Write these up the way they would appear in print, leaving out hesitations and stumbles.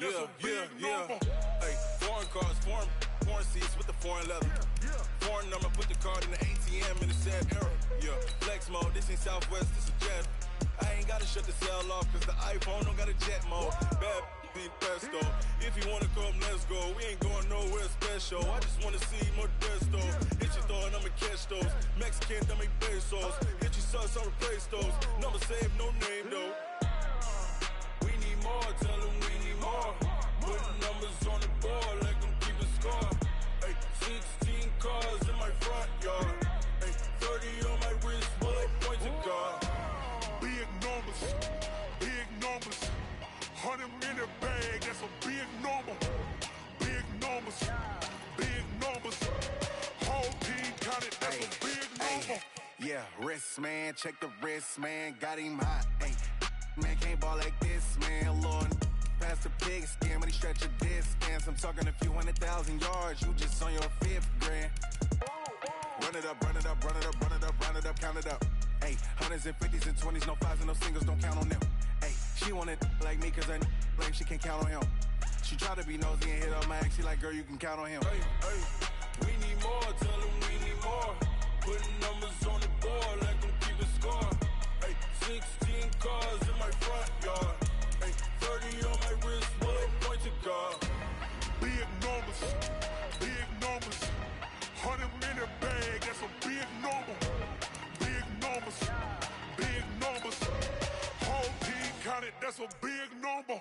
that's a big number. Hey, foreign cars, foreign seats with the foreign leather. Foreign number, put the card in the ATM in the sad era. Yeah, flex mode, this ain't Southwest, this is Jet. I ain't gotta shut the cell off, cause the iPhone don't got a jet mode. Bad be pesto. If you wanna come, let's go. We ain't going nowhere special. I just wanna see more desto. Hit your throw and I'ma catch those. Mexican, that make pesos. Hit your sauce, I'll replace those. Number save, no name though. We need more, tell them we need more. Put numbers on the board, like them keep a score. Ay, 16 cars in my front yard. Ay, 30 on my wrist, bullet point to God. Big numbers, big numbers. 100 minute bag, that's a big number. Big numbers, big numbers. Whole team counted, that's a big number. Yeah, wrist man, check the wrist man, got him hot. Ay, man can't ball like this, man. Lord, past the pig skin when he stretch a distance. I'm talking a few 100,000 yards, you just on your 5th grand. Run it up, run it up, run it up, run it up, run it up, count it up. Ayy, hundreds and 50s and 20s, no 5s and no singles, don't count on them. Ayy, she want it like me cause I like she can't count on him. She try to be nosy and hit up my ex, she like, girl, you can count on him. Hey, hey, we need more, tell them we need more. Putting numbers on the board like them keep a score. Hey, 16 cars in my front yard. Hey, 30 on my wrist, bullet point to God. Big numbers, big numbers. 100 minute bag, that's a big number. Big numbers, big numbers. Whole team counted, that's a big number.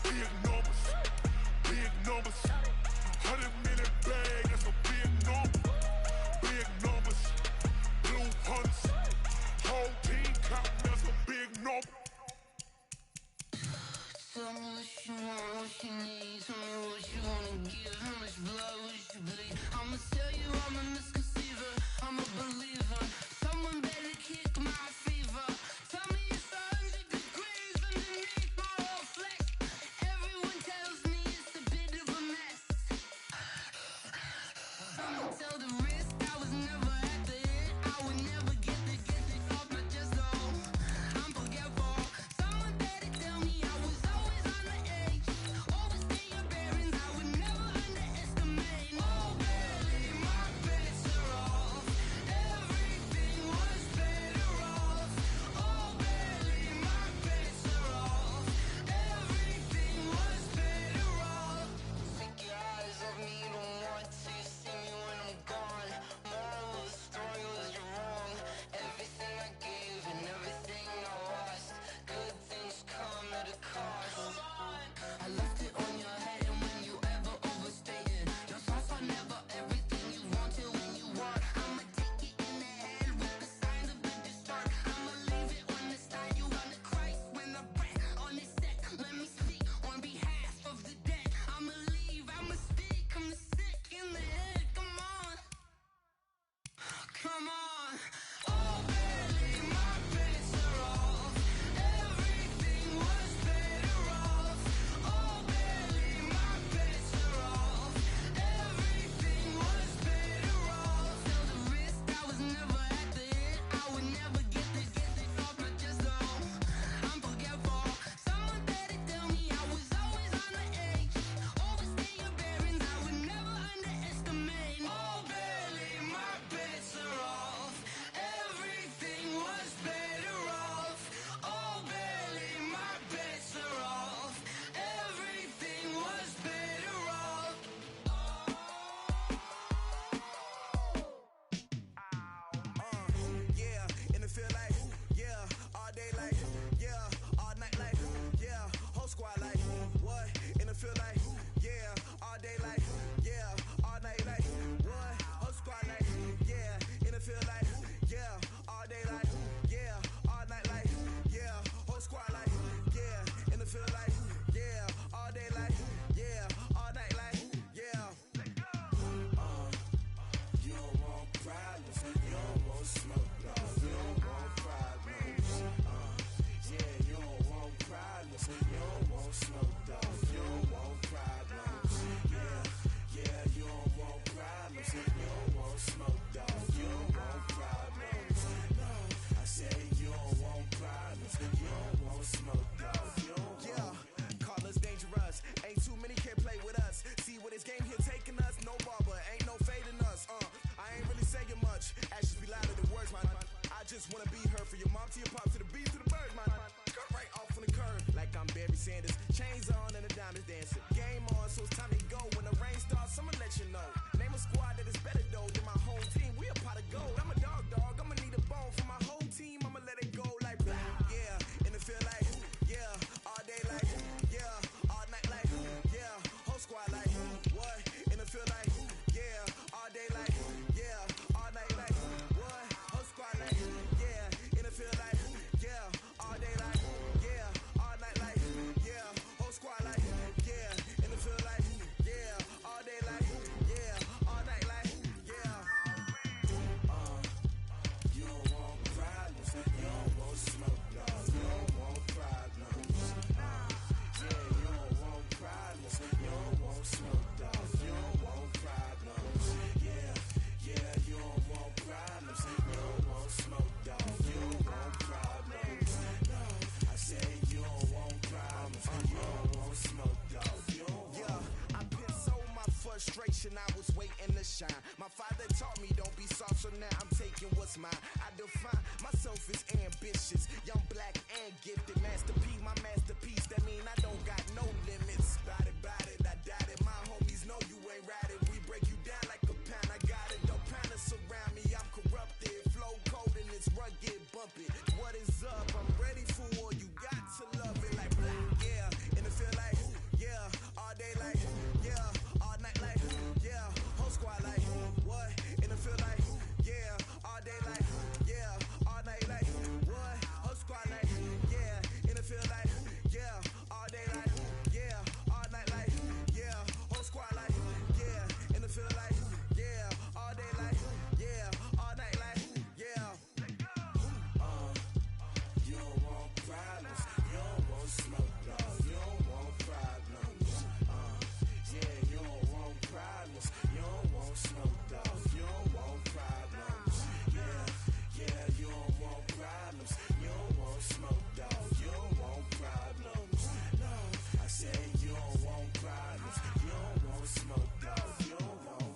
Big numbers, big numbers. 100 minute bag, that's a big number. Big numbers, blue hunts. Whole team counted, that's a big number. Tell me what you want, what you need. Tell me what you wanna give. How much blood would you bleed? I'ma tell you I'm a misconceiver, I'm a believer. Someone better kick my fever. Tell me it's 100 degrees underneath my whole flesh. Everyone tells me it's a bit of a mess. I'ma tell the risk I was never at the end. I would never get it off my chest though. I'm forgetful. Someone better tell me I was always on the edge. Overstay your bearings, I would never underestimate. Oh baby, my bets are off. Everything was better off. Oh baby, my bets are off. Everything was better off. Take your eyes off me, you don't want to see me when I'm gone. Moral of the story was you're wrong. Everything I gave and everything I lost. Good things come at a cost. I left it on your head and when you ever overstated. Your thoughts are never everything you wanted when you want. I'ma take it in the head with the signs of a distort. I'ma leave it on the side. You wanna Christ when I breath on this set. Let me speak on behalf of the dead. I'ma leave, I'ma speak. I'm the sick in the head. Come on, come on. Oh baby, my bets are off. Everything was better off. Oh baby, my bets are off. Everything was better off. Tell the risk I was never at the end. I would never get it off my chest though. I'm forgetful. Someone better tell me I was always on the edge. Overstay your bearings, I would never underestimate. Oh baby, my bets are off. Everything was better off. Oh baby, my bets are off. Everything was better off. Yeah, and it feel like, yeah, all day like, yeah, all night like, yeah, whole squad like, what? And it feel like, yeah, all day like, yeah, all night like, what? Whole squad like, yeah, and it feel like, yeah, all day like, yeah, all night like, yeah, whole squad like, yeah, and it feel like, yeah, all day like, yeah, all night like, yeah. You don't want problems, you don't want smoke, though. You don't want problems. Yeah, you don't want problems, you don't want smoke, though. You don't want problems. My father taught me don't be soft, so now I'm taking what's mine. I define myself as ambitious, young, black, and gifted. Masterpiece, my masterpiece, that mean I don't got no limits. Bout it, I doubt it. My homies know you ain't ride it. We break you down like a pound, I got it. Don't pound to surround me, I'm corrupted. Flow cold and it's rugged, bump it. What is up? I'm ready for war, you got to love it like black, yeah. And it feel like, yeah, all day like, yeah, all night like, yeah, whole squad like, what? And it feel like, yeah, all day like, yeah, all night like, what? Whole squad like, yeah, and it feel like, yeah, all day like, yeah, all night like, yeah, whole squad like, yeah, and it feel like, yeah, all day like, yeah, all night like, yeah. You don't want problems, you don't want smoke, dog. You don't want problems. Yeah, you don't want problems, you don't want smoke, dog. You don't want problems. Yeah, you don't want problems, you don't want smoke, dog. You don't want problems. No, I said you don't want problems, you don't want smoke, dog. You don't want.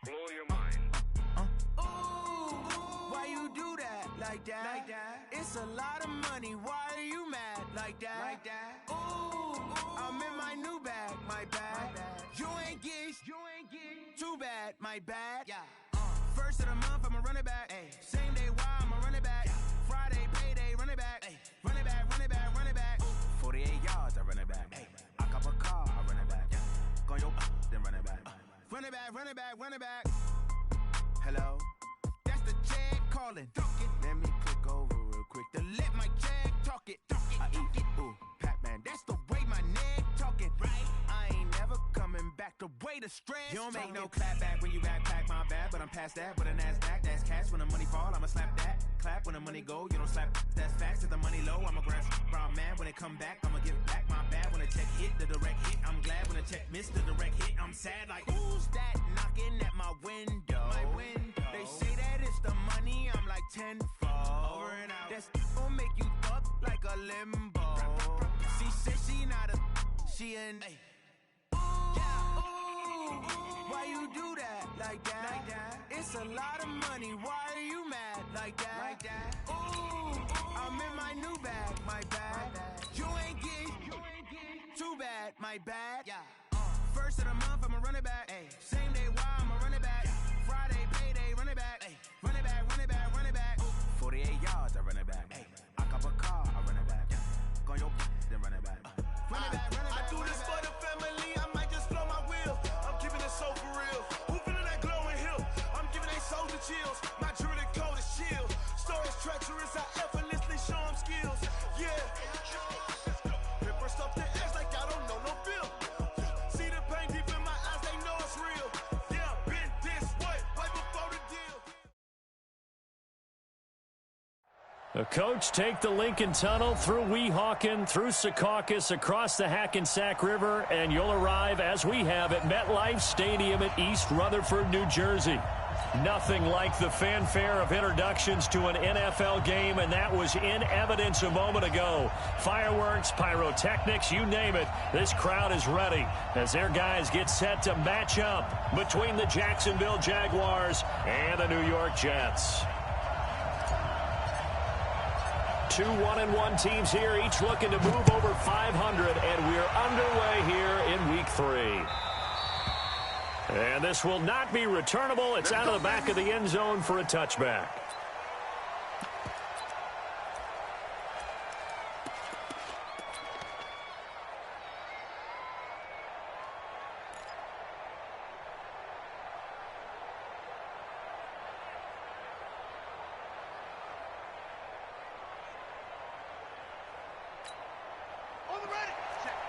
Blow your mind. Why you do that like that? It's a lot of money. Why are you mad like that? Ooh, I'm in my new bag, my bad. You ain't get too bad, my bad. First of the month, I'ma run it back. Same day, why I'ma run it back. Friday, payday, run it back. Run it back, run it back, run it back. 48 yards, I run it back. I cop a car, I run it back. Go your then run it back. Run it back, run it back, run it back. Hello? That's the jag calling. Let me click over real quick to let my jag talk it. I eat it, ooh, Pac-Man. That's the way my neck talking. Right? I ain't never coming back the way the stress. You don't make no clap back when you backpack, my bad. But I'm past that with a NASDAQ. That's cash when the money fall, I'ma slap that. Clap when the money go, you don't slap. That's facts. If the money low, I'ma grab brown man. When it come back, I'ma give back my bad. When the check hit, the direct hit. I'm glad when the check missed the direct hit. I'm sad like, who's that knocking at my window? They say that it's the money, I'm like tenfold. Over and out. That's gon' make you up like a limbo. She said she not a, she an. Why you do that like that? It's a lot of money. Why are you mad like that? Ooh, I'm in my new bag, my bad. You ain't get too bad, my bad. First of the month, I'ma run it back. Same day, why I'ma run it back. Friday, payday, run it back. Run it back, run it back, run it back. 48 yards, I run it back. I cop a car, I run it back. Go your then run it back. Run it back, run it back. I do this for the family, I might just blow my wheel. I'm keeping it so for real. Who feeling that glowing hill? I'm giving they soldier chills. My jewelry cold as shield. Stories treacherous, I effortlessly show them skills. Yeah. Pepper stuff the edge like I don't know no feel. See the pain deep in my eyes, they know it's real. Yeah, been this way, right before the deal. The coach take the Lincoln Tunnel through Weehawken, through Secaucus, across the Hackensack River, and you'll arrive, as we have, at MetLife Stadium at East Rutherford, New Jersey. Nothing like the fanfare of introductions to an NFL game, and that was in evidence a moment ago. Fireworks, pyrotechnics, you name it. This crowd is ready as their guys get set to match up between the Jacksonville Jaguars and the New York Jets. Two 1-1 teams here, each looking to move over 500, and we're underway here in Week 3. And this will not be returnable. It's out of the back of the end zone for a touchback.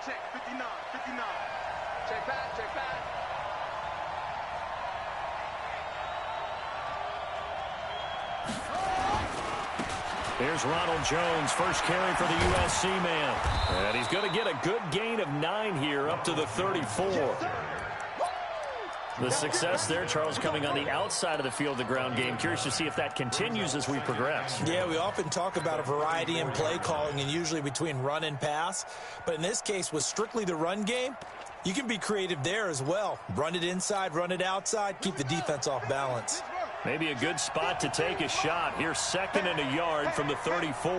check, 59, 59. Check back, check back. Here's Ronald Jones, first carry for the USC man. And he's going to get a good gain of 9 here up to the 34. The success there, Charles, coming on the outside of the field, the ground game. Curious to see if that continues as we progress. Yeah, we often talk about a variety in play calling and usually between run and pass. But in this case, with strictly the run game, you can be creative there as well. Run it inside, run it outside, keep the defense off balance. Maybe a good spot to take a shot. Here's 2nd and a yard from the 34.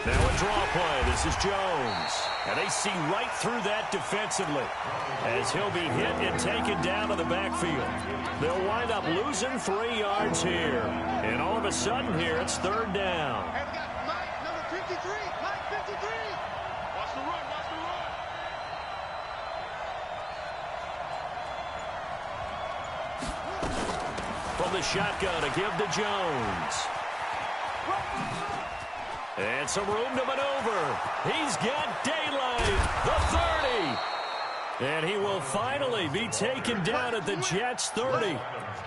Now a draw play. This is Jones. And they see right through that defensively as he'll be hit and taken down to the backfield. They'll wind up losing 3 yards here. And all of a sudden here, it's 3rd down. Hey, we got Mike, number 53. Mike, 53. Watch the run, watch the run. From the shotgun to give to Jones. And some room to maneuver. He's got daylight. The 30. And he will finally be taken down at the Jets' 30.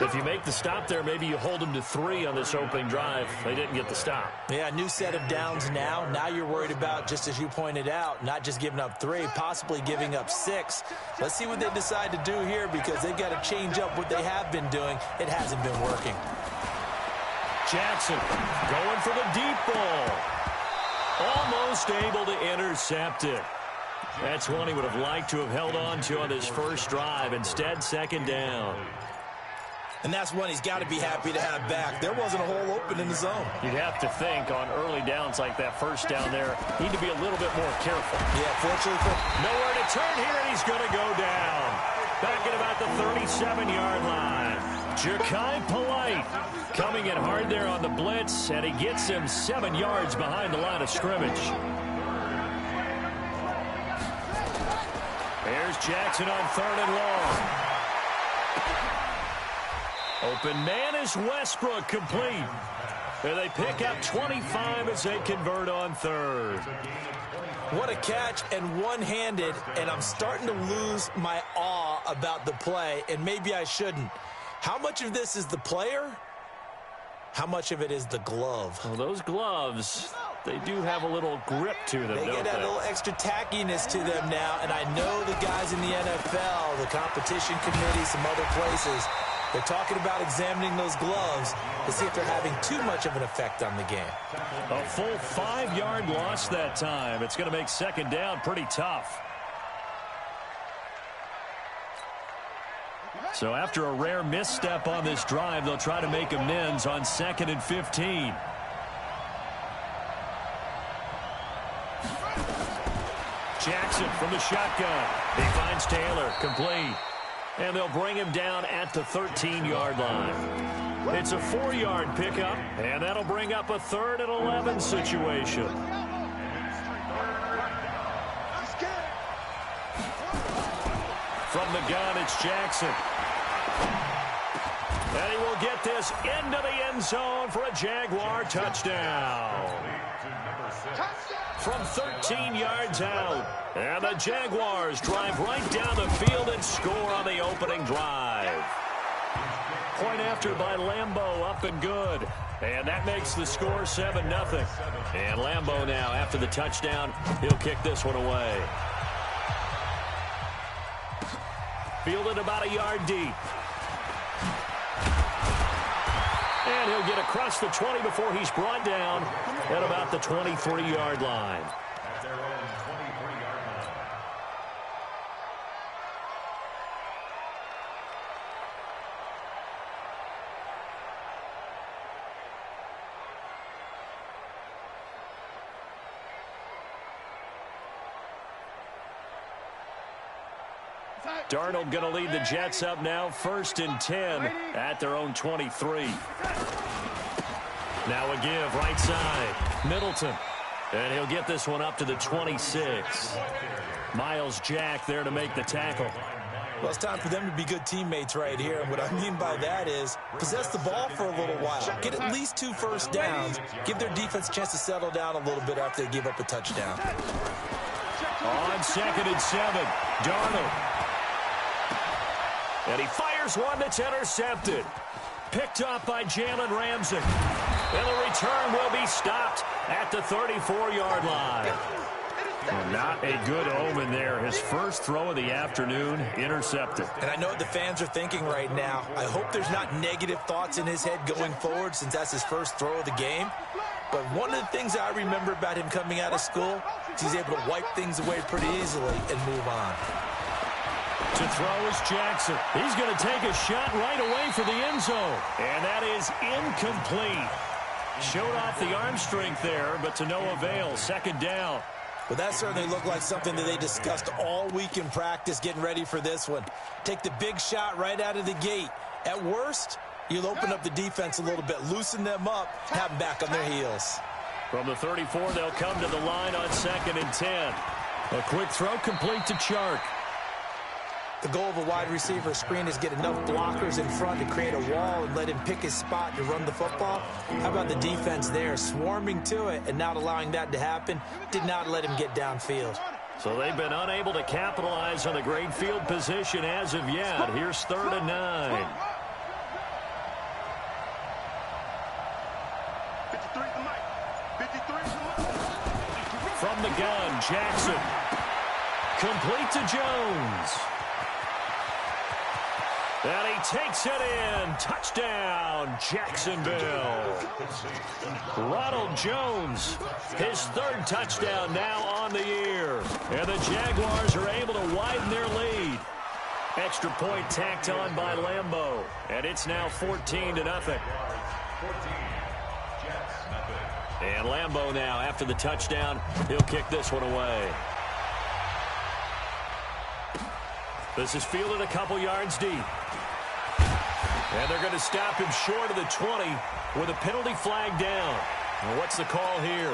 If you make the stop there, maybe you hold them to 3 on this opening drive. They didn't get the stop. Yeah, new set of downs now. Now you're worried about, just as you pointed out, not just giving up 3, possibly giving up 6. Let's see what they decide to do here because they've got to change up what they have been doing. It hasn't been working. Jackson going for the deep ball. Almost able to intercept it. That's one he would have liked to have held on to on his first drive. Instead, 2nd down. And that's one he's got to be happy to have back. There wasn't a hole open in the zone. You'd have to think on early downs like that first down there, need to be a little bit more careful. Yeah, fortunately. Nowhere to turn here, and he's going to go down. Back at about the 37-yard line. Ja'Kai Polite coming in hard there on the blitz, and he gets him 7 yards behind the line of scrimmage. Here's Jackson on 3rd and long. Open man is Westbrook, complete. And they pick up 25 as they convert on 3rd. What a catch and one-handed, and I'm starting to lose my awe about the play, and maybe I shouldn't. How much of this is the player? How much of it is the glove? Well, those gloves, they do have a little grip to them, They don't get that they? little extra tackiness to them now, and I know the guys in the NFL, the competition committee, some other places, they're talking about examining those gloves to see if they're having too much of an effect on the game. A full 5-yard loss that time. It's going to make 2nd down pretty tough. So after a rare misstep on this drive, they'll try to make amends on 2nd and 15. Jackson from the shotgun. He finds Taylor, complete. And they'll bring him down at the 13-yard line. It's a 4-yard pickup, and that'll bring up a 3rd and 11 situation. From the gun, it's Jackson. And he will get this into the end zone for a Jaguar touchdown. From 13 yards out. And the Jaguars drive right down the field and score on the opening drive. Point after by Lambeau, up and good. And that makes the score 7-0. And Lambeau now, after the touchdown, he'll kick this one away. Fielded about a yard deep. And he'll get across the 20 before he's brought down at about the 23-yard line. Darnold going to lead the Jets up now, 1st and 10 at their own 23. Now a give, right side, Middleton. And he'll get this one up to the 26. Miles Jack there to make the tackle. Well, it's time for them to be good teammates right here. And what I mean by that is possess the ball for a little while. Get at least 2 first downs. Give their defense a chance to settle down a little bit after they give up a touchdown. On 2nd and 7, Darnold. And he fires one that's intercepted. Picked up by Jalen Ramsey. And the return will be stopped at the 34-yard line. And not a good omen there. His first throw of the afternoon intercepted. And I know what the fans are thinking right now. I hope there's not negative thoughts in his head going forward since that's his first throw of the game. But one of the things I remember about him coming out of school is he's able to wipe things away pretty easily and move on. To throw is Jackson. He's going to take a shot right away for the end zone. And that is incomplete. Showed off the arm strength there, but to no avail. 2nd down. Well, that certainly looked like something that they discussed all week in practice getting ready for this one. Take the big shot right out of the gate. At worst, you'll open up the defense a little bit, loosen them up, have them back on their heels. From the 34, they'll come to the line on 2nd and 10. A quick throw complete to Chark. The goal of a wide receiver screen is get enough blockers in front to create a wall and let him pick his spot to run the football. How about the defense there, swarming to it and not allowing that to happen? Did not let him get downfield. So they've been unable to capitalize on the great field position as of yet. Here's 3rd and 9. 53 to Mike. 53 to Mike. From the gun, Jackson. Complete to Jones. And he takes it in. Touchdown, Jacksonville. Ronald Jones, his 3rd touchdown now on the year. And the Jaguars are able to widen their lead. Extra point tacked on by Lambeau. And it's now 14-0. And Lambeau now, after the touchdown, he'll kick this one away. This is fielded a couple yards deep. And they're going to stop him short of the 20 with a penalty flag down. Well, what's the call here?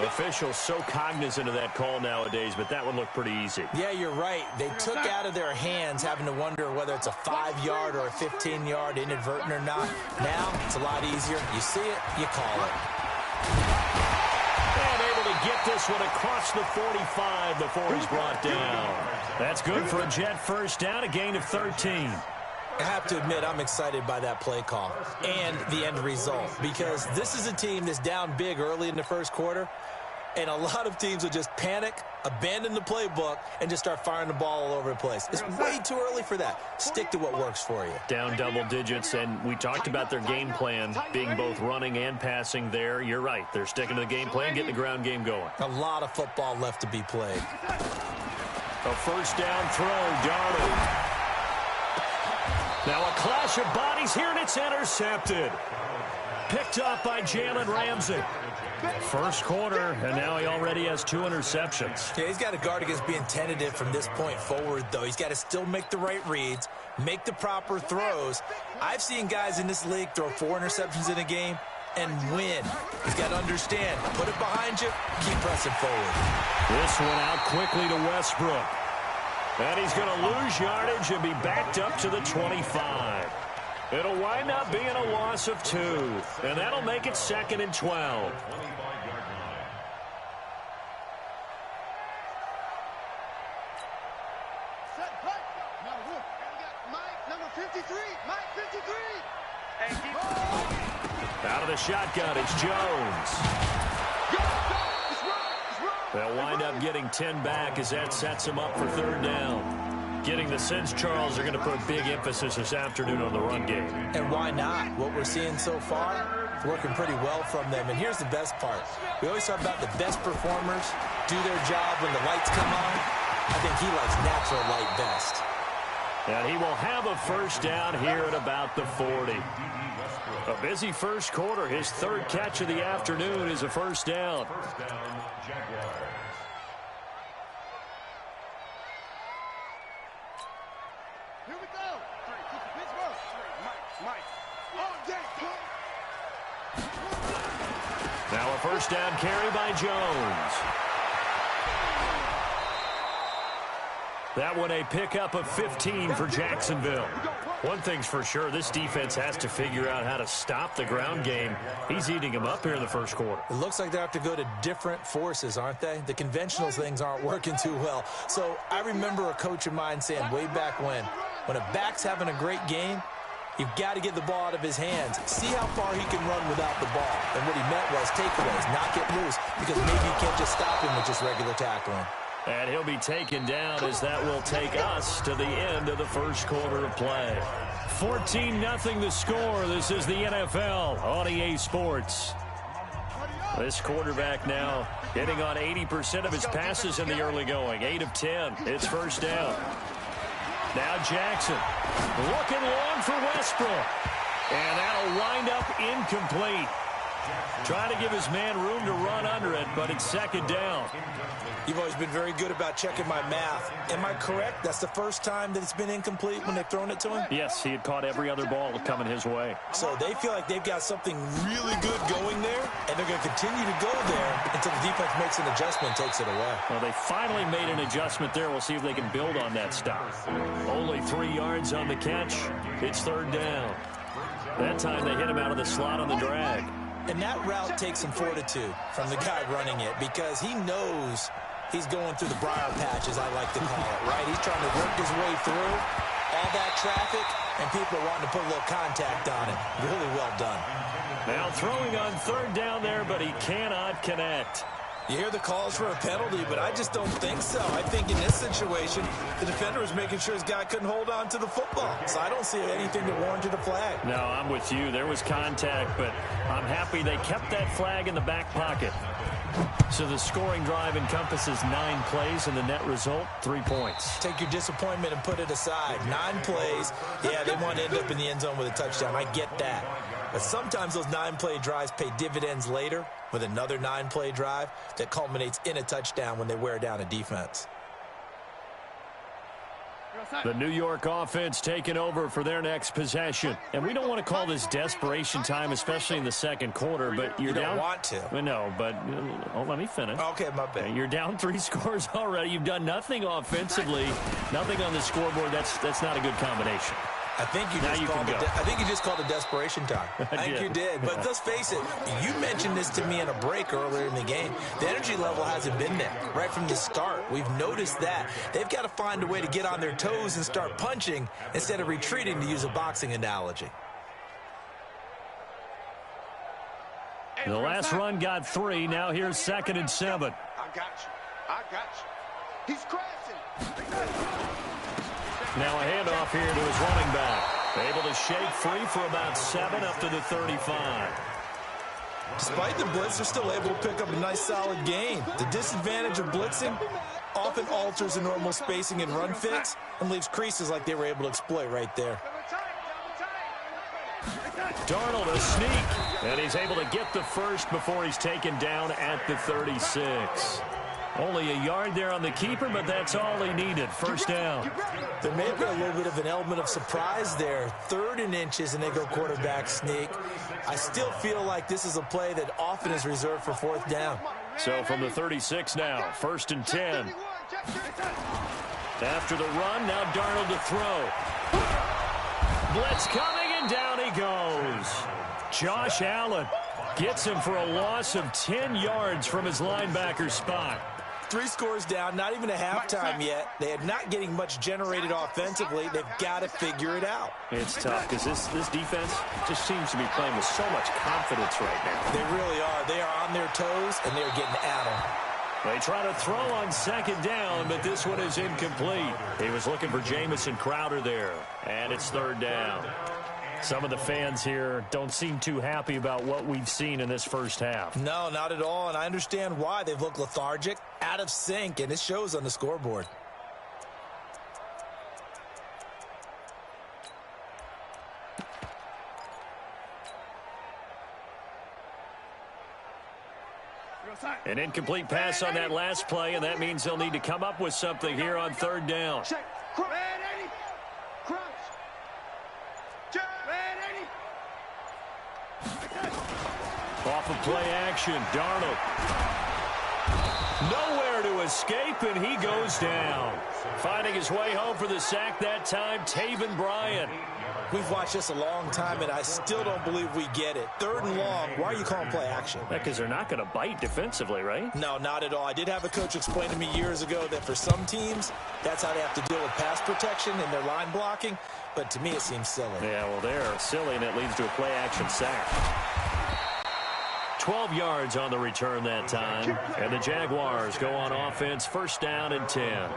Officials so cognizant of that call nowadays, but that would look pretty easy. Yeah, you're right. They took out of their hands having to wonder whether it's a 5-yard or a 15-yard inadvertent or not. Now, it's a lot easier. You see it, you call it. And able to get this one across the 45 before he's brought down. That's good for a Jet first down, a gain of 13. I have to admit, I'm excited by that play call and the end result because this is a team that's down big early in the first quarter, and a lot of teams will just panic, abandon the playbook, and just start firing the ball all over the place. It's way too early for that. Stick to what works for you. Down double digits, and we talked about their game plan being both running and passing there. You're right. They're sticking to the game plan, getting the ground game going. A lot of football left to be played. A first down throw, Darnold. Now a clash of bodies here, and it's intercepted. Picked up by Jalen Ramsey. First quarter, and now he already has 2 interceptions. Yeah, he's got to guard against being tentative from this point forward, though. He's got to still make the right reads, make the proper throws. I've seen guys in this league throw 4 interceptions in a game and win. He's got to understand, put it behind you, keep pressing forward. This one out quickly to Westbrook. And he's going to lose yardage and be backed up to the 25. It'll wind up being a loss of 2. And that'll make it 2nd and 12. Out of the shotgun, it's Jones. They'll wind up getting 10 back as that sets them up for 3rd down. Getting the sense, Charles, are going to put a big emphasis this afternoon on the run game. And why not? What we're seeing so far, it's working pretty well from them. And here's the best part. We always talk about the best performers do their job when the lights come on. I think he likes natural light best. And he will have a first down here at about the 40. A busy first quarter. His 3rd catch of the afternoon is a first down. Here we go. Pittsburgh. Mike. Now a first down carry by Jones. That one a pickup of 15 for Jacksonville. One thing's for sure, this defense has to figure out how to stop the ground game. He's eating them up here in the first quarter. It looks like they have to go to different forces, aren't they? The conventional things aren't working too well. So I remember a coach of mine saying way back when a back's having a great game, you've got to get the ball out of his hands. See how far he can run without the ball. And what he meant was takeaways, not get loose, because maybe you can't just stop him with just regular tackling. And he'll be taken down as that will take us to the end of the first quarter of play. 14-0 the score. This is the NFL on EA Sports. This quarterback now hitting on 80% of his passes in the early going. 8 of 10. It's first down. Now Jackson looking long for Westbrook. And that'll wind up incomplete. Trying to give his man room to run under it, but it's second down. You've always been very good about checking my math. Am I correct? That's the first time that it's been incomplete when they've thrown it to him? Yes, he had caught every other ball coming his way. So they feel like they've got something really good going there, and they're going to continue to go there until the defense makes an adjustment and takes it away. Well, they finally made an adjustment there. We'll see if they can build on that stop. Only 3 yards on the catch. It's third down. That time they hit him out of the slot on the drag. And that route takes some fortitude from the guy running it because he knows he's going through the briar patch, as I like to call it, right? He's trying to work his way through all that traffic, and people are wanting to put a little contact on it. Really well done. Now throwing on third down there, but he cannot connect. You hear the calls for a penalty, but I just don't think so. I think in this situation, the defender was making sure his guy couldn't hold on to the football. So I don't see anything that warranted a flag. No, I'm with you. There was contact, but I'm happy they kept that flag in the back pocket. So the scoring drive encompasses 9 plays, and the net result, 3 points. Take your disappointment and put it aside. 9 plays. Yeah, they want to end up in the end zone with a touchdown. I get that. But sometimes those 9-play drives pay dividends later with another 9-play drive that culminates in a touchdown when they wear down a defense. The New York offense taking over for their next possession. And we don't want to call this desperation time, especially in the second quarter, but you're down. You don't want to. No, but let me finish. Okay, my bad. You're down 3 scores already. You've done nothing offensively, nothing on the scoreboard. That's not a good combination. I think you just called it desperation time. I think you did. But let's face it, you mentioned this to me in a break earlier in the game. The energy level hasn't been there right from the start. We've noticed that. They've got to find a way to get on their toes and start punching instead of retreating, to use a boxing analogy. The last run got 3. Now here's 2nd and 7. I got you. He's crashing. Now a handoff here to his running back. Able to shake free for about 7 up to the 35. Despite the blitz, they're still able to pick up a nice solid gain. The disadvantage of blitzing often alters the normal spacing and run fits and leaves creases like they were able to exploit right there. Darnold a sneak, and he's able to get the first before he's taken down at the 36. Only a yard there on the keeper, but that's all he needed. First down. There may have been a little bit of an element of surprise there. 3rd and inches, and they go quarterback sneak. I still feel like this is a play that often is reserved for 4th down. So from the 36 now, 1st and 10. After the run, now Darnold to throw. Blitz coming, and down he goes. Josh Allen gets him for a loss of 10 yards from his linebacker spot. 3 scores down, not even a halftime yet. They are not getting much generated offensively. They've got to figure it out. It's tough because this defense just seems to be playing with so much confidence right now. They really are. They are on their toes, and they're getting at them. They try to throw on 2nd down, but this one is incomplete. He was looking for Jamison Crowder there, and it's 3rd down. Some of the fans here don't seem too happy about what we've seen in this first half. No, not at all, and I understand why. They've looked lethargic, out of sync, and it shows on the scoreboard. An incomplete pass on that last play, and that means they'll need to come up with something here on 3rd down. Off of play action, Darnold. Nowhere to escape, and he goes down. Finding his way home for the sack that time, Taven Bryan. We've watched this a long time, and I still don't believe we get it. 3rd and long, why are you calling play action? Because they're not going to bite defensively, right? No, not at all. I did have a coach explain to me years ago that for some teams, that's how they have to deal with pass protection and their line blocking. But to me, it seems silly. Yeah, well, they're silly, and it leads to a play action sack. 12 yards on the return that time. And the Jaguars go on offense, 1st down and 10.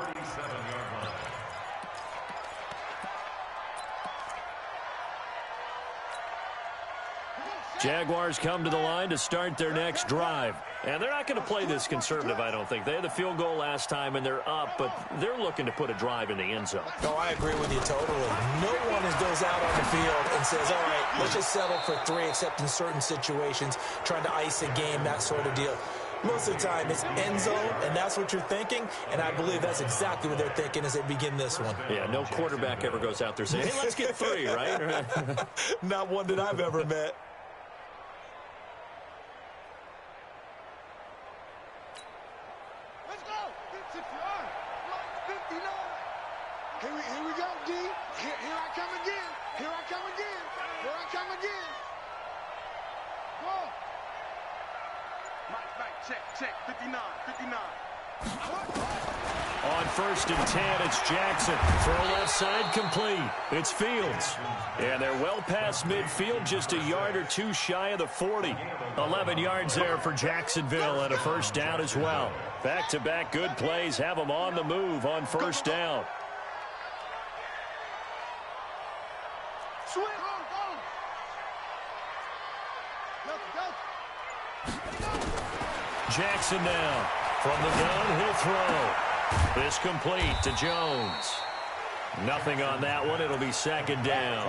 Jaguars come to the line to start their next drive. And they're not going to play this conservative, I don't think. They had the field goal last time, and they're up, but they're looking to put a drive in the end zone. No, I agree with you totally. No one goes out on the field and says, all right, let's just settle for 3, except in certain situations, trying to ice a game, that sort of deal. Most of the time, it's end zone, and that's what you're thinking, and I believe that's exactly what they're thinking as they begin this one. Yeah, no quarterback ever goes out there saying, hey, let's get 3, right? Not one that I've ever met. Here we go, D. Here I come again. Here I come again. Here I come again. Go. Mike, check. 59. On 1st and 10, it's Jackson. Throw left side complete. It's Fields. And they're well past midfield, just a yard or 2 shy of the 40. 11 yards there for Jacksonville and a 1st down as well. Back-to-back good plays have them on the move on 1st down. Jackson now from the gun, he'll throw. This complete to Jones. Nothing on that one. It'll be 2nd down.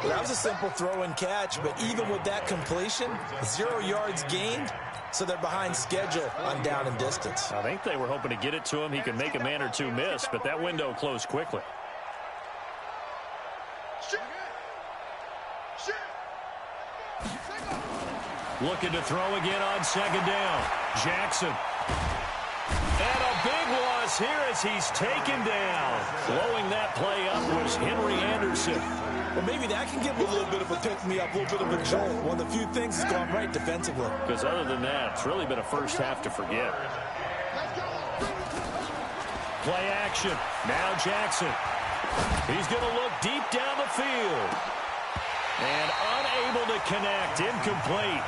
Well, that was a simple throw and catch, but even with that completion, 0 yards gained, so they're behind schedule on down and distance. I think they were hoping to get it to him. He could make a man or 2 miss, but that window closed quickly. Looking to throw again on 2nd down. Jackson. And a big loss here as he's taken down. Blowing that play up was Henry Anderson. Well, maybe that can give him a little bit of a pick-me-up, a little bit of a jolt. One of the few things that's gone right defensively. Because other than that, it's really been a first half to forget. Play action. Now Jackson. He's going to look deep down the field. And unable to connect. Incomplete.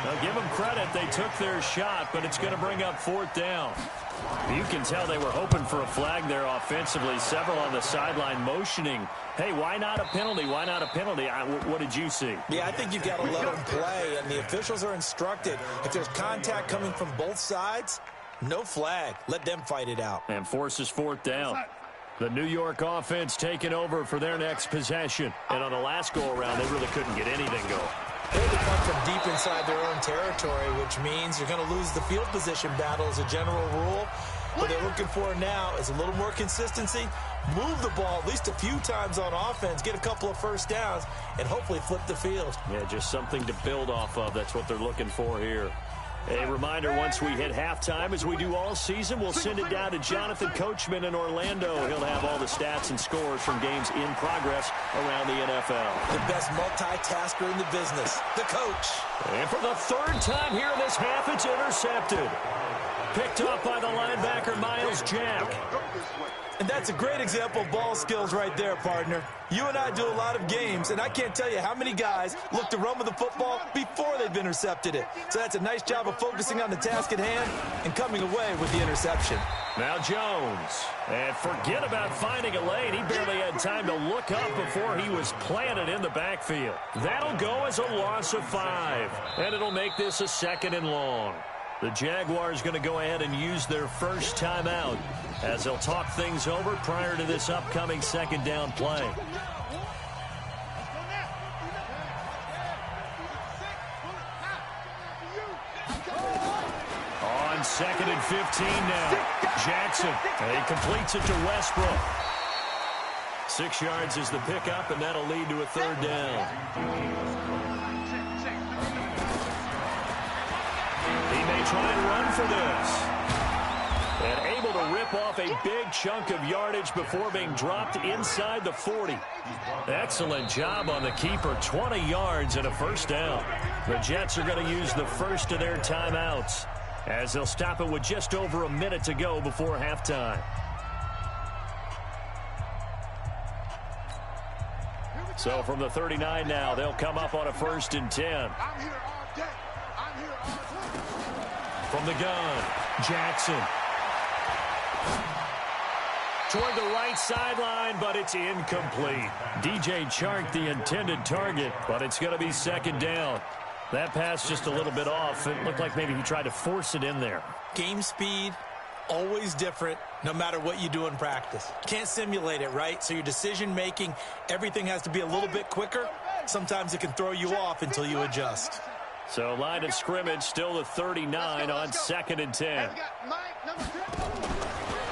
Now, give them credit. They took their shot, but it's going to bring up 4th down. You can tell they were hoping for a flag there offensively. Several on the sideline motioning, hey, why not a penalty? Why not a penalty? What did you see? Yeah, I think you've got to let them play, and the officials are instructed. If there's contact coming from both sides, no flag. Let them fight it out. And forces 4th down. The New York offense taking over for their next possession. And on the last go-around, they really couldn't get anything going. They come from deep inside their own territory, which means you're going to lose the field position battle as a general rule. What they're looking for now is a little more consistency, move the ball at least a few times on offense, get a couple of 1st downs, and hopefully flip the field. Yeah, just something to build off of. That's what they're looking for here. A reminder, once we hit halftime, as we do all season, we'll send it down to Jonathan Coachman in Orlando. He'll have all the stats and scores from games in progress around the NFL. The best multitasker in the business, the coach. And for the 3rd time here in this half, it's intercepted. Picked up by the linebacker, Miles Jack. And that's a great example of ball skills right there, partner. You and I do a lot of games, and I can't tell you how many guys look to run with the football before they've intercepted it. So that's a nice job of focusing on the task at hand and coming away with the interception. Now Jones. And forget about finding a lane. He barely had time to look up before he was planted in the backfield. That'll go as a loss of 5. And it'll make this a 2nd and long. The Jaguars going to go ahead and use their first timeout as they'll talk things over prior to this upcoming 2nd down play. On 2nd and 15 now. Jackson. He completes it to Westbrook. 6 yards is the pickup, and that'll lead to a 3rd down. He may try and run for this. And able to rip off a big chunk of yardage before being dropped inside the 40. Excellent job on the keeper. 20 yards and a first down. The Jets are going to use the first of their timeouts as they'll stop it with just over a minute to go before halftime. So from the 39 now, they'll come up on a 1st and 10. I'm here all day. I'm here all day. From the gun, Jackson. Toward the right sideline, but it's incomplete. DJ Chark, the intended target, but it's going to be 2nd down. That pass just a little bit off. It looked like maybe he tried to force it in there. Game speed, always different, no matter what you do in practice. Can't simulate it, right? So your decision-making, everything has to be a little bit quicker. Sometimes it can throw you off until you adjust. So line of scrimmage still the 39 on 2nd and 10.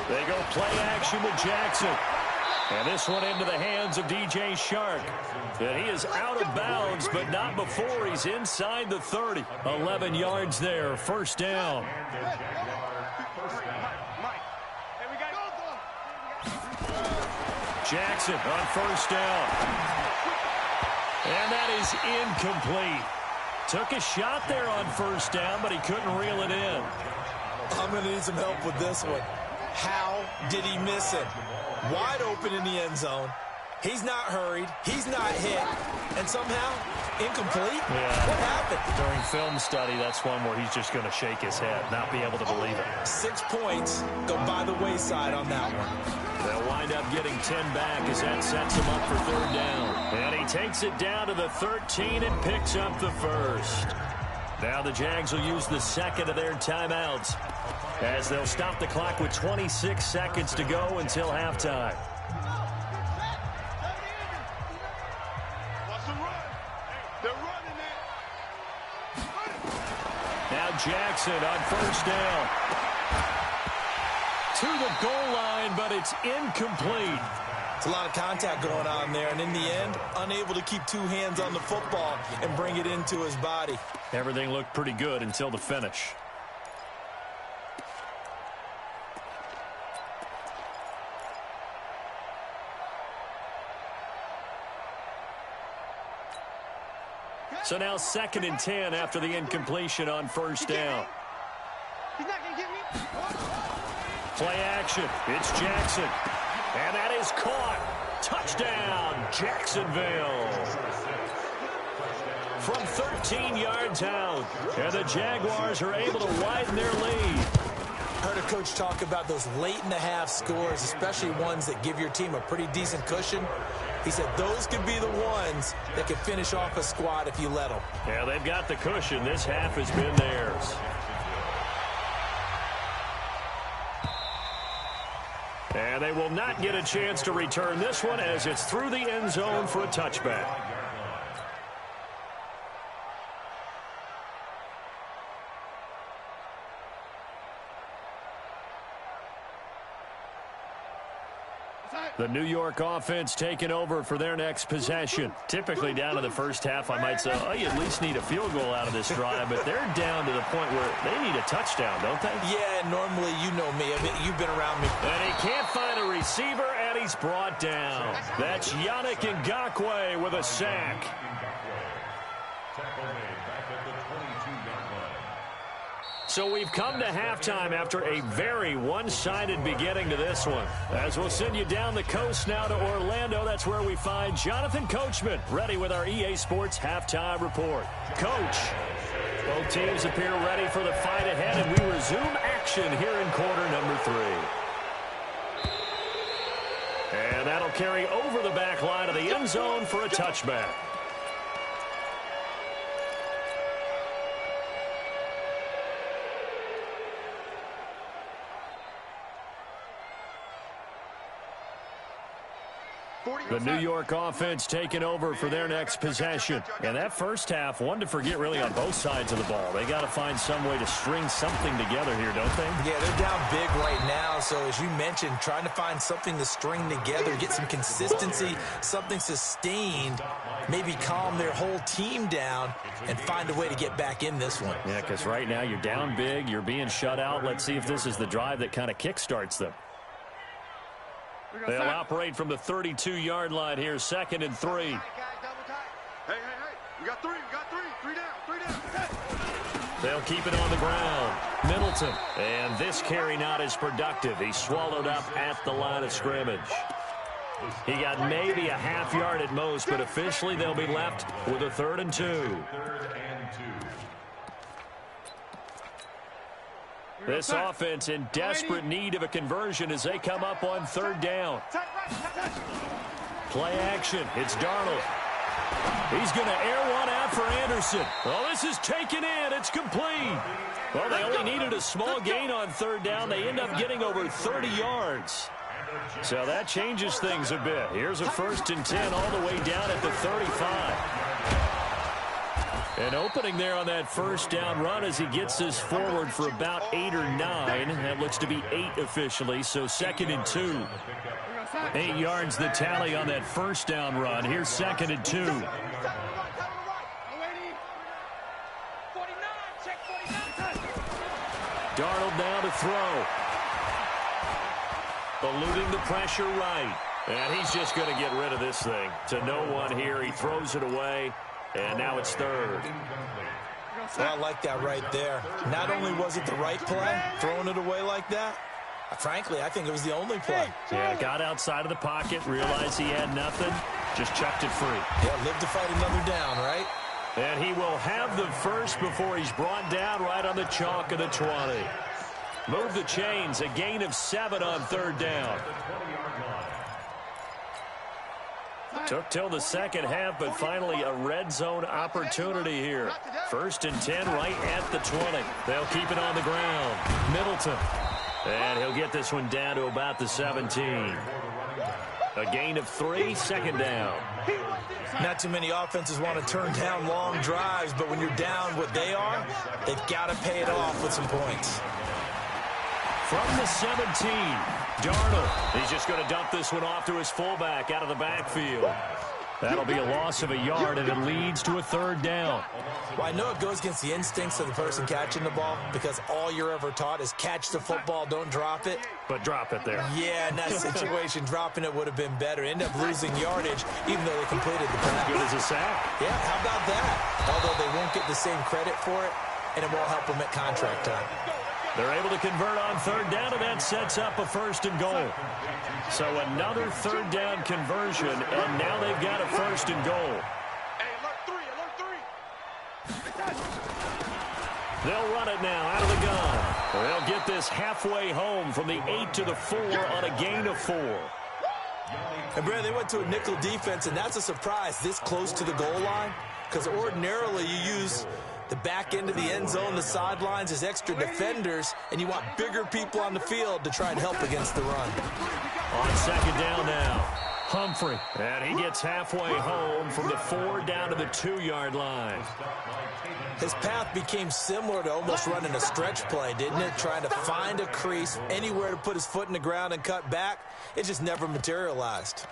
They go play action with Jackson. And this one into the hands of DJ Chark. And he is out of bounds, but not before he's inside the 30. 11 yards there, 1st down. Jackson on 1st down. And that is incomplete. Took a shot there on 1st down, but he couldn't reel it in. I'm going to need some help with this one. How did he miss it? Wide open in the end zone. He's not hurried. He's not hit. And somehow, incomplete? Yeah. What happened? During film study, that's one where he's just going to shake his head, not be able to believe it. 6 points go by the wayside on that one. They'll wind up getting 10 back as that sets him up for 3rd down. And he takes it down to the 13 and picks up the 1st. Now the Jags will use the 2nd of their timeouts as they'll stop the clock with 26 seconds to go until halftime. Now Jackson on 1st down. To the goal line, but it's incomplete. It's a lot of contact going on there, and in the end, unable to keep 2 hands on the football and bring it into his body. Everything looked pretty good until the finish. So now 2nd and 10 after the incompletion on 1st down. He's not going to get me. Play action. It's Jackson. And that is caught. Touchdown, Jacksonville. From 13 yards out. And the Jaguars are able to widen their lead. Heard a coach talk about those late-in-the-half scores, especially ones that give your team a pretty decent cushion. He said those could be the ones that could finish off a squad if you let them. Yeah, they've got the cushion. This half has been theirs. And they will not get a chance to return this one as it's through the end zone for a touchback. The New York offense taking over for their next possession. Typically down to the first half, I might say, oh, you at least need a field goal out of this drive, but they're down to the point where they need a touchdown, don't they? Yeah, normally you know me. I mean, you've been around me. And he can't find a receiver, and he's brought down. That's Yannick Ngakoue with a sack. So we've come to halftime after a very one-sided beginning to this one. As we'll send you down the coast now to Orlando, that's where we find Jonathan Coachman, ready with our EA Sports Halftime Report. Coach, both teams appear ready for the fight ahead, and we resume action here in quarter number 3. And that'll carry over the back line of the end zone for a touchback. The New York offense taking over for their next possession. And that first half, one to forget really on both sides of the ball. They got to find some way to string something together here, don't they? Yeah, they're down big right now. So as you mentioned, trying to find something to string together, get some consistency, something sustained, maybe calm their whole team down and find a way to get back in this one. Yeah, because right now you're down big, you're being shut out. Let's see if this is the drive that kind of kickstarts them. They'll operate from the 32-yard line here, 2nd and 3. Hey, we got three down. They'll keep it on the ground. Middleton, and this carry not as productive. He's swallowed up at the line of scrimmage. He got maybe a half yard at most, but officially they'll be left with a 3rd and 2. This offense in desperate need of a conversion as they come up on 3rd down. Play action. It's Darnold. He's going to air one out for Anderson. Oh, this is taken in. It's complete. Well, they only needed a small gain on 3rd down. They end up getting over 30 yards. So that changes things a bit. Here's a 1st and 10 all the way down at the 35. An opening there on that 1st down run as he gets this forward for about 8 or 9. That looks to be 8 officially, so 2nd and 2. 8 yards the tally on that 1st down run. Here's 2nd and 2. Darnold now to throw. Eluding the pressure right. And he's just going to get rid of this thing. To no one here. He throws it away. And now it's 3rd. Well, I like that right there. Not only was it the right play, throwing it away like that, frankly, I think it was the only play. Yeah, got outside of the pocket, realized he had nothing, just chucked it free. Yeah, live to fight another down, right? And he will have the first before he's brought down right on the chalk of the 20. Move the chains, a gain of 7 on 3rd down. Took till the 2nd half, but finally a red zone opportunity here. 1st and 10 right at the 20. They'll keep it on the ground. Middleton. And he'll get this one down to about the 17. A gain of 3, 2nd down. Not too many offenses want to turn down long drives, but when you're down what they are, they've got to pay it off with some points. From the 17, Darnold. He's just going to dump this one off to his fullback out of the backfield. That'll be a loss of a yard, and it leads to a 3rd down. Well, I know it goes against the instincts of the person catching the ball because all you're ever taught is catch the football, don't drop it. But drop it there. Yeah, in that situation, dropping it would have been better. End up losing yardage, even though they completed the pass. Good as a sack. Yeah, how about that? Although they won't get the same credit for it, and it won't help them at contract time. They're able to convert on 3rd down, and that sets up a 1st and goal. So another 3rd down conversion, and now they've got a 1st and goal. Hey, alert 3. They'll run it now out of the gun. They'll get this halfway home from the 8 to the 4 on a gain of 4. And, Brad, they went to a nickel defense, and that's a surprise this close to the goal line because ordinarily you use the back end of the end zone, the sidelines as extra defenders, and you want bigger people on the field to try and help against the run. On 2nd down now, Humphrey. And he gets halfway home from the 4 down to the 2-yard line. His path became similar to almost running a stretch play, didn't it? Trying to find a crease, anywhere to put his foot in the ground and cut back. It just never materialized.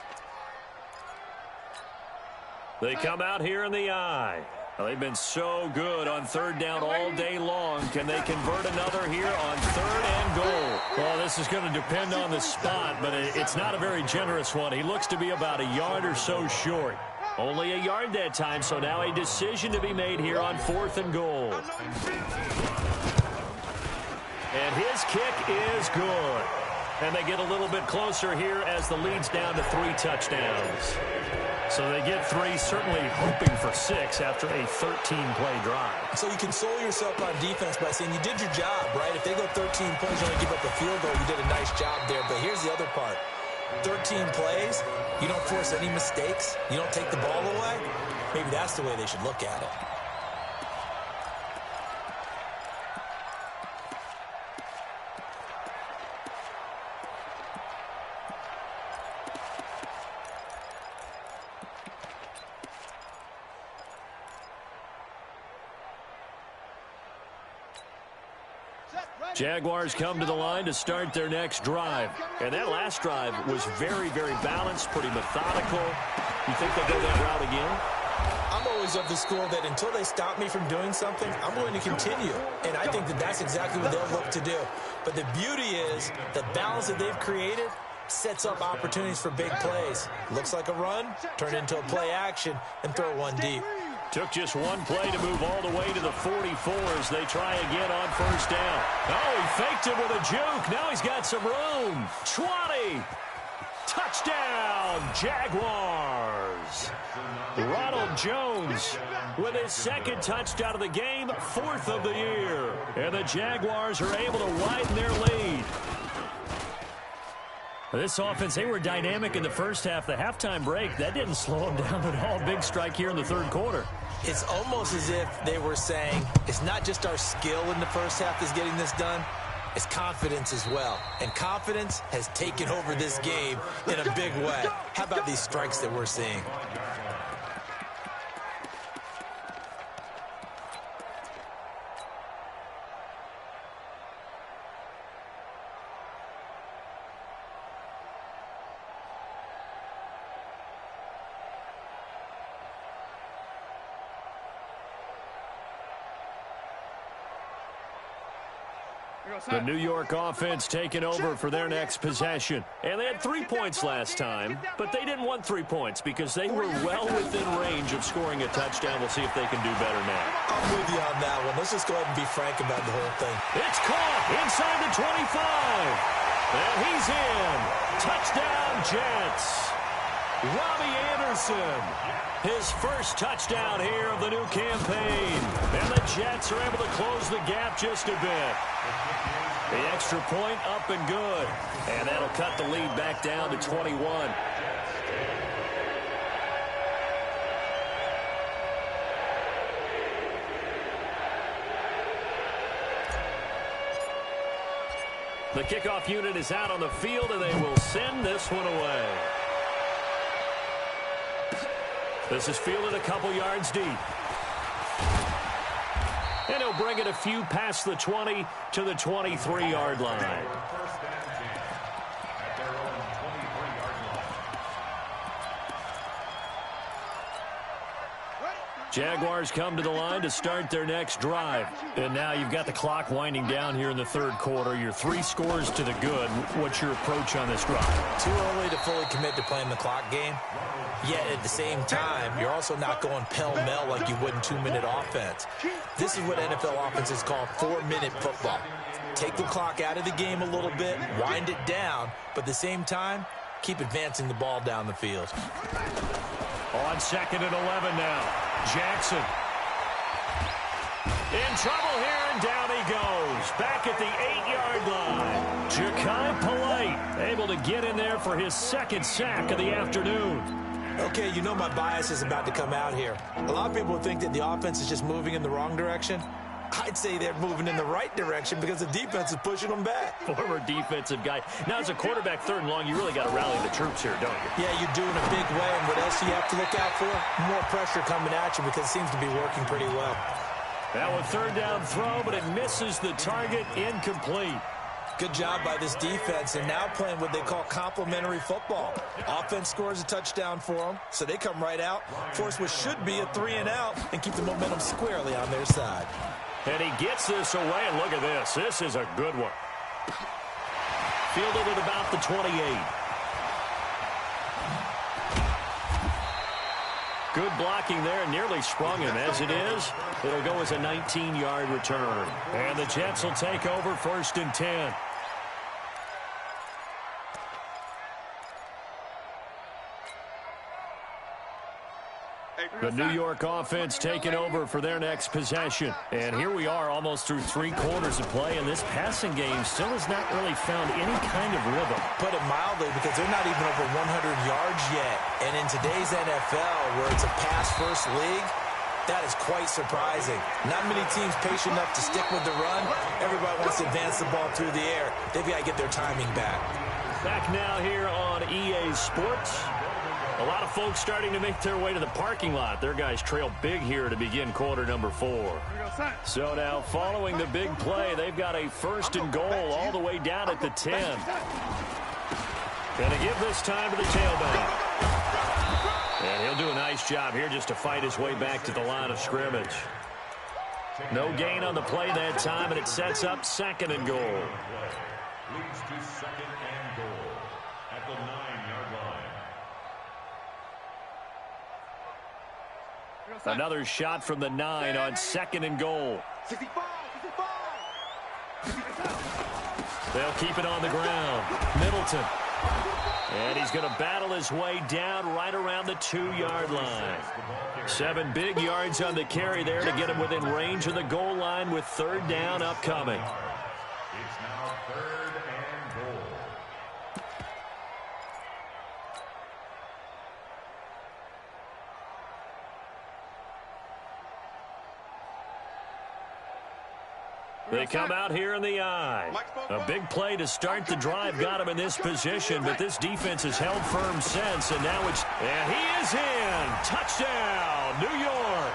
They come out here in the eye. Well, they've been so good on 3rd down all day long. Can they convert another here on 3rd and goal? Well, this is going to depend on the spot, but it's not a very generous one. He looks to be about a yard or so short. Only a yard that time, so now a decision to be made here on 4th and goal. And his kick is good. And they get a little bit closer here as the lead's down to 3 touchdowns. So they get 3, certainly hoping for 6 after a 13-play drive. So you console yourself on defense by saying you did your job, right? If they go 13 plays, you only give up a field goal, you did a nice job there. But here's the other part. 13 plays, you don't force any mistakes, you don't take the ball away. Maybe that's the way they should look at it. Jaguars come to the line to start their next drive. And that last drive was very, very balanced, pretty methodical. You think they'll go that route again? I'm always of the school that until they stop me from doing something, I'm going to continue. And I think that that's exactly what they'll look to do. But the beauty is the balance that they've created sets up opportunities for big plays. Looks like a run, turn into a play action, and throw one deep. Took just one play to move all the way to the 44s. They try again on first down. Oh, he faked it with a juke. Now he's got some room. 20. Touchdown, Jaguars. Ronald Jones with his second touchdown of the game, 4th of the year. And the Jaguars are able to widen their lead. This offense, they were dynamic in the first half. The halftime break, that didn't slow them down at all. Big strike here in the third quarter. It's almost as if they were saying, it's not just our skill in the first half that's getting this done, it's confidence as well. And confidence has taken over this game in a big way. How about these strikes that we're seeing? The New York offense taking over for their next possession. And they had 3 points last time, but they didn't want 3 points because they were well within range of scoring a touchdown. We'll see if they can do better now. I'm with you on that one. Let's just go ahead and be frank about the whole thing. It's caught inside the 25. And he's in. Touchdown, Jets. Robbie Anderson, his first touchdown here of the new campaign. And the Jets are able to close the gap just a bit. The extra point up and good. And that'll cut the lead back down to 21. The kickoff unit is out on the field, and they will send this one away. This is fielded a couple yards deep. And he'll bring it a few past the 20 to the 23-yard line. Jaguars come to the line to start their next drive. And now you've got the clock winding down here in the third quarter. Your 3 scores to the good. What's your approach on this drive? Too early to fully commit to playing the clock game. Yet at the same time, you're also not going pell-mell like you would in 2-minute offense. This is what NFL offenses call 4-minute football. Take the clock out of the game a little bit, wind it down, but at the same time, keep advancing the ball down the field. On 2nd and 11 now. Jackson. In trouble here, and down he goes. Back at the 8-yard line. Ja'Kai Polite able to get in there for his second sack of the afternoon. Okay, you know my bias is about to come out here. A lot of people think that the offense is just moving in the wrong direction. I'd say they're moving in the right direction because the defense is pushing them back. Former defensive guy. Now, as a quarterback, 3rd and long, you really got to rally the troops here, don't you? Yeah, you do in a big way. And what else do you have to look out for? More pressure coming at you because it seems to be working pretty well. That one 3rd down throw, but it misses the target. Incomplete. Good job by this defense, and now playing what they call complementary football. Offense scores a touchdown for them, so they come right out, force what should be a 3-and-out, and keep the momentum squarely on their side. And he gets this away, and look at this. This is a good one. Fielded at about the 28. Good blocking there, nearly sprung him. As it is, it'll go as a 19-yard return. And the Jets will take over 1st and 10. The New York offense taking over for their next possession. And here we are almost through 3 quarters of play, and this passing game still has not really found any kind of rhythm. Put it mildly, because they're not even over 100 yards yet. And in today's NFL, where it's a pass-first league, that is quite surprising. Not many teams patient enough to stick with the run. Everybody wants to advance the ball through the air. They've got to get their timing back. Back now here on EA Sports. A lot of folks starting to make their way to the parking lot. Their guys trail big here to begin quarter number 4. So now following the big play, they've got a 1st and goal all the way down at the 10. Going to give this time to the tailback. And he'll do a nice job here just to fight his way back to the line of scrimmage. No gain on the play that time, and it sets up 2nd and goal. Leads to 2nd and goal at the 9-yard line. Another shot from the 9 on 2nd and goal. They'll keep it on the ground. Middleton. And he's going to battle his way down right around the 2-yard line. 7 big yards on the carry there to get him within range of the goal line with 3rd down upcoming. It's now 3rd and goal. They come out here in the eye. A big play to start the drive got him in this position, but this defense has held firm since, and now it's... And he is in! Touchdown, New York!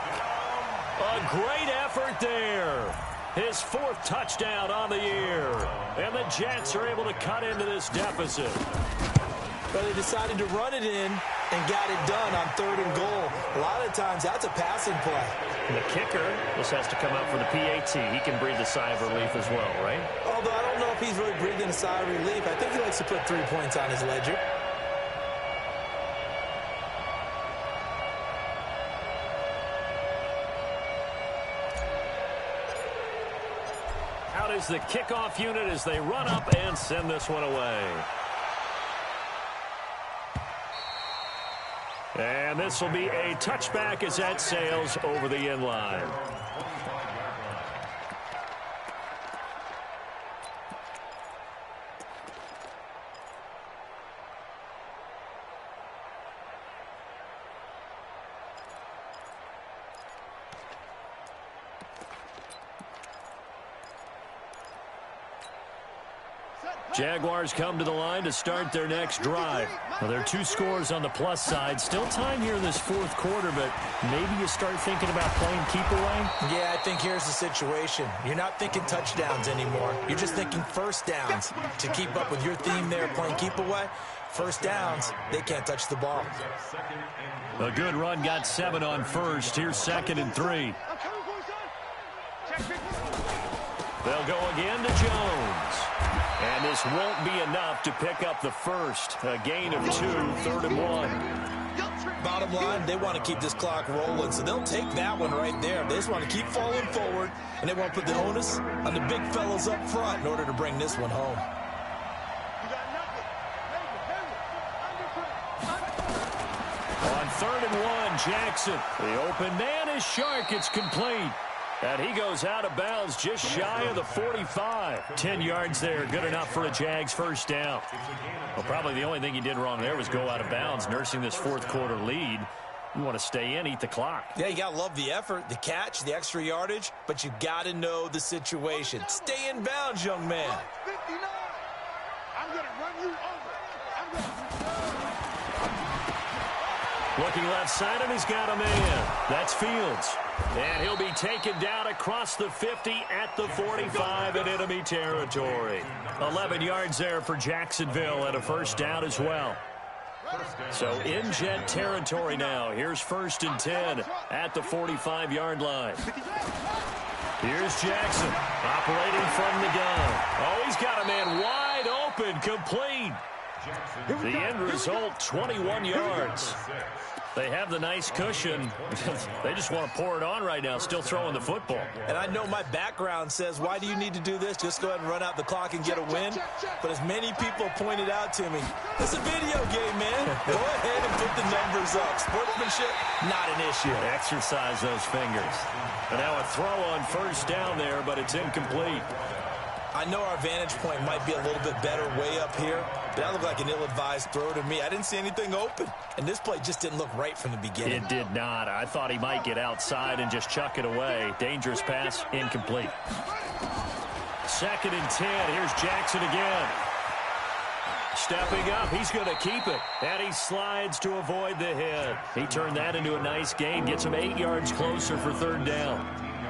A great effort there. His 4th touchdown on the year. And the Jets are able to cut into this deficit. But they decided to run it in and got it done on 3rd and goal. A lot of times, that's a passing play. And the kicker, this has to come out for the PAT. He can breathe a sigh of relief as well, right? Although I don't know if he's really breathing a sigh of relief. I think he likes to put 3 points on his ledger. Out is the kickoff unit as they run up and send this one away. And this will be a touchback as that sails over the end line. Jaguars come to the line to start their next drive. Well, there are 2 scores on the plus side. Still time here in this 4th quarter, but maybe you start thinking about playing keep away? Yeah, I think here's the situation. You're not thinking touchdowns anymore. You're just thinking 1st downs. To keep up with your theme there, playing keep away, 1st downs, they can't touch the ball. A good run got 7 on 1st. Here's 2nd and 3. They'll go again to Jones. And this won't be enough to pick up the 1st. A gain of 2, 3rd and 1. Bottom line, they want to keep this clock rolling, so they'll take that one right there. They just want to keep falling forward, and they want to put the onus on the big fellas up front in order to bring this one home. On 3rd and 1, Jackson. The open man is Shark. It's complete. And he goes out of bounds just shy of the 45. 10 yards there, good enough for a Jags 1st down. Well, probably the only thing he did wrong there was go out of bounds, nursing this 4th quarter lead. You want to stay in, eat the clock. Yeah, you got to love the effort, the catch, the extra yardage, but you got to know the situation. Stay in bounds, young man. 59. I'm going to run you over. Looking left side, and he's got a man. That's Fields. And he'll be taken down across the 50 at the 45 in enemy territory. 11 yards there for Jacksonville and a 1st down as well. So in Jet territory now. Here's 1st and 10 at the 45-yard line. Here's Jackson operating from the gun. Oh, he's got a man wide open, complete. The end result, 21 yards. They have the nice cushion. They just want to pour it on right now, still throwing the football. And I know my background says, why do you need to do this? Just go ahead and run out the clock and get a win. But as many people pointed out to me, it's a video game, man. Go ahead and put the numbers up. Sportsmanship, not an issue. Exercise those fingers. And now a throw on 1st down there, but it's incomplete. I know our vantage point might be a little bit better way up here, but that looked like an ill-advised throw to me. I didn't see anything open, and this play just didn't look right from the beginning. It did not. I thought he might get outside and just chuck it away. Dangerous pass, incomplete. 2nd and 10. Here's Jackson again. Stepping up, he's going to keep it. And he slides to avoid the hit. He turned that into a nice gain, gets him 8 yards closer for third down.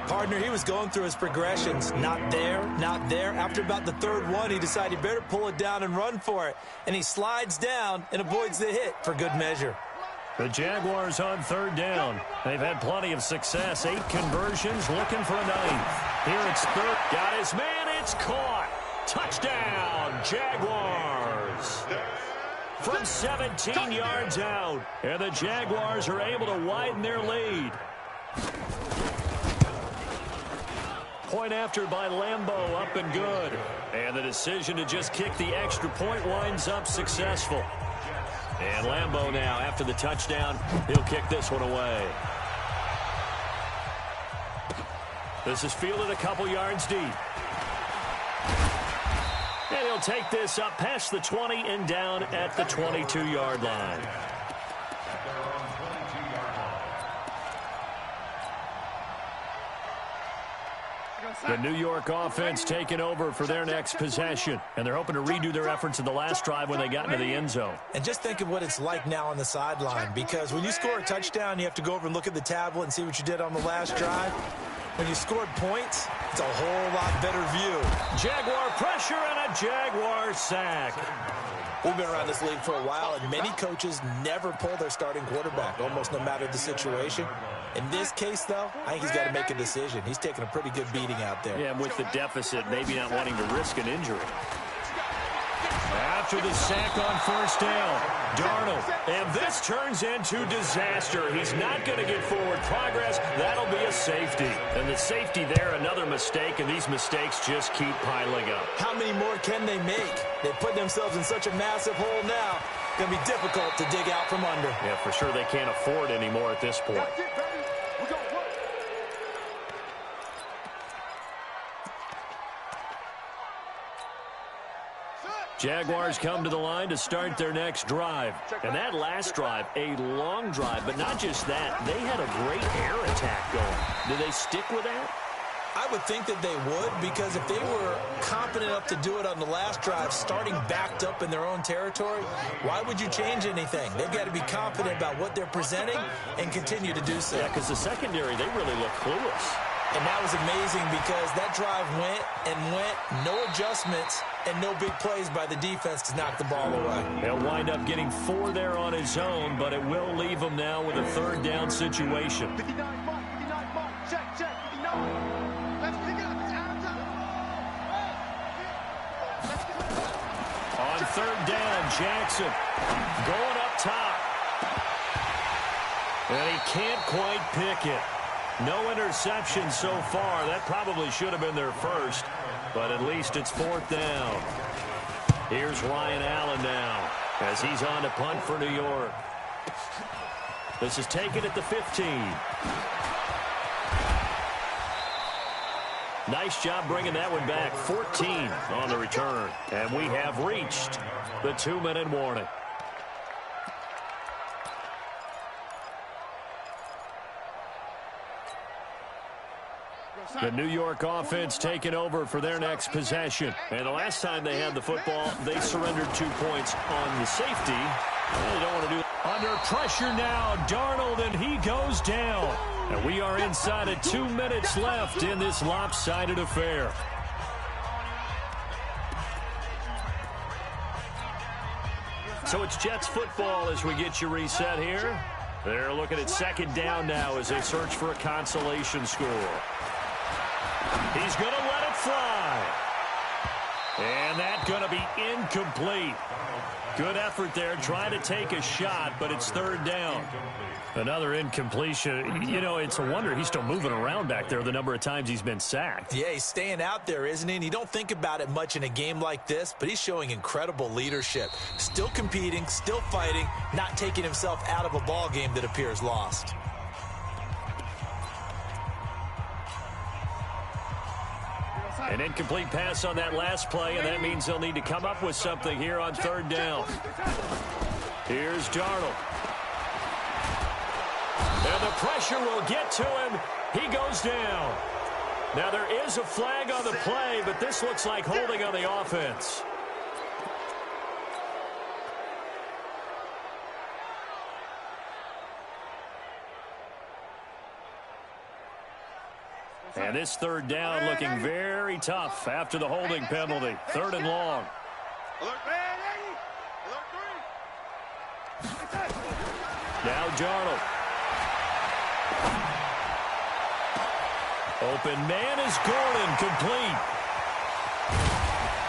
Partner, he was going through his progressions. Not there, not there. After about the third one, he decided he better pull it down and run for it. And he slides down and avoids the hit for good measure. The Jaguars on third down. They've had plenty of success. 8 conversions, looking for a 9th. Here it's third. Got his man. It's caught. Touchdown, Jaguars. From 17 yards out. And the Jaguars are able to widen their lead. Point after by Lambeau, up and good. And the decision to just kick the extra point winds up successful. And Lambeau now, after the touchdown, he'll kick this one away. This is fielded a couple yards deep. And he'll take this up past the 20 and down at the 22-yard line. The New York offense taking over for their next possession. And they're hoping to redo their efforts in the last drive when they got into the end zone. And just think of what it's like now on the sideline. Because when you score a touchdown, you have to go over and look at the tablet and see what you did on the last drive. When you scored points, it's a whole lot better view. Jaguar pressure and a Jaguar sack. We've been around this league for a while, and many coaches never pull their starting quarterback, almost no matter the situation. In this case, though, I think he's got to make a decision. He's taking a pretty good beating out there. Yeah, and with the deficit, maybe not wanting to risk an injury. After the sack on first down, Darnold. And this turns into disaster. He's not going to get forward progress. That'll be a safety. And the safety there, another mistake, and these mistakes just keep piling up. How many more can they make? They put themselves in such a massive hole now. It's going to be difficult to dig out from under. Yeah, for sure they can't afford anymore at this point. Jaguars come to the line to start their next drive. And that last drive, a long drive, but not just that. They had a great air attack going. Do they stick with that? I would think that they would, because if they were confident enough to do it on the last drive, starting backed up in their own territory, why would you change anything? They've got to be confident about what they're presenting and continue to do so. Yeah, because the secondary, they really look clueless. And that was amazing because that drive went and went, no adjustments, and no big plays by the defense to knock the ball away. He'll wind up getting 4 there on his own, but it will leave him now with a third down situation. 59, check, 59. Let's pick it up, it's out of time. On third down, Jackson going up top. And he can't quite pick it. No interception so far. That probably should have been their first, but at least it's 4th down. Here's Ryan Allen now as he's on to punt for New York. This is taken at the 15. Nice job bringing that one back. 14 on the return. And we have reached the 2-minute warning. The New York offense taking over for their next possession. And the last time they had the football, they surrendered 2 points on the safety. They don't want to do it. Under pressure now, Darnold, and he goes down. And we are inside of 2 minutes left in this lopsided affair. So it's Jets football as we get you reset here. They're looking at second down now as they search for a consolation score. He's going to let it fly. And that's going to be incomplete. Good effort there, trying to take a shot, but it's third down. Another incompletion. You know, it's a wonder he's still moving around back there the number of times he's been sacked. Yeah, he's staying out there, isn't he? And you don't think about it much in a game like this, but he's showing incredible leadership. Still competing, still fighting, not taking himself out of a ball game that appears lost. An incomplete pass on that last play, and that means they'll need to come up with something here on third down. Here's Darnold. And the pressure will get to him. He goes down. Now there is a flag on the play, but this looks like holding on the offense. And this third down looking very tough after the holding penalty. 3rd and long. Now Darnold. Open man is Gordon, complete.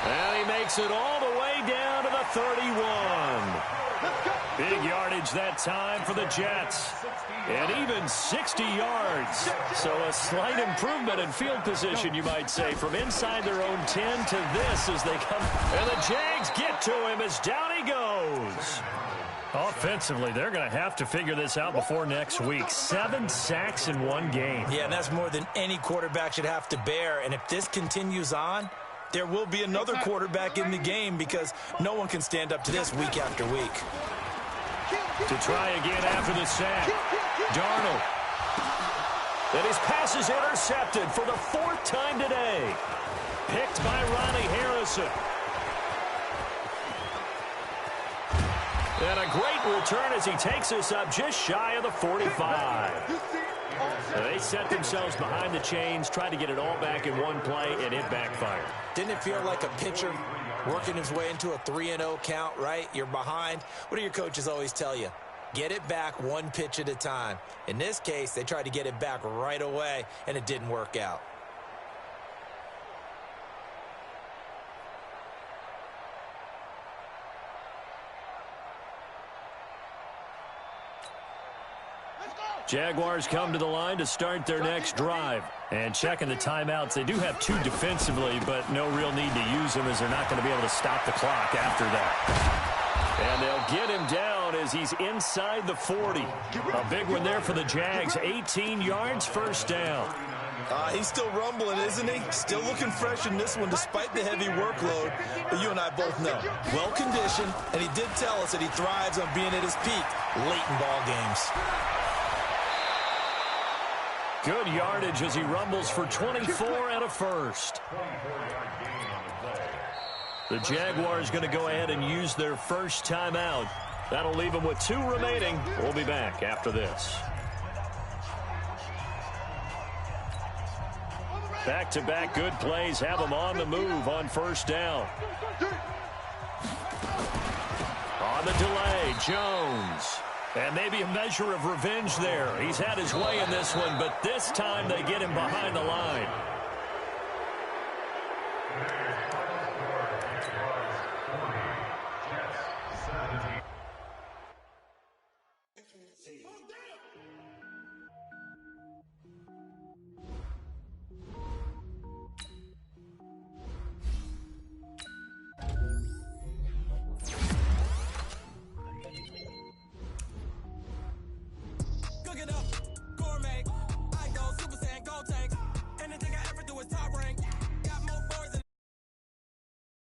And he makes it all the way down to the 31. Big yardage that time for the Jets. And even 60 yards. So a slight improvement in field position, you might say, from inside their own 10 to this as they come. And the Jags get to him as down he goes. Offensively, they're going to have to figure this out before next week. 7 sacks in one game. Yeah, and that's more than any quarterback should have to bear. And if this continues on, there will be another quarterback in the game because no one can stand up to this week after week. To try again after the sack. Darnold. And his pass is intercepted for the 4th time today. Picked by Ronnie Harrison. And a great return as he takes us up just shy of the 45. They set themselves behind the chains, tried to get it all back in one play, and it backfired. Didn't it feel like a pitcher working his way into a 3-0 count, right? You're behind. What do your coaches always tell you? Get it back one pitch at a time. In this case, they tried to get it back right away, and it didn't work out. Jaguars come to the line to start their next drive. And checking the timeouts, they do have 2 defensively, but no real need to use them as they're not going to be able to stop the clock after that. And they'll get him down as he's inside the 40. A big one there for the Jags. 18 yards, 1st down. He's still rumbling, isn't he? Still looking fresh in this one despite the heavy workload. But you and I both know, well-conditioned, and he did tell us that he thrives on being at his peak late in ball games. Good yardage as he rumbles for 24 and a 1st. The Jaguars going to go ahead and use their first timeout. That'll leave them with 2 remaining. We'll be back after this. Back-to-back good plays have them on the move on 1st down. On the delay, Jones. And maybe a measure of revenge there. He's had his way in this one, but this time they get him behind the line.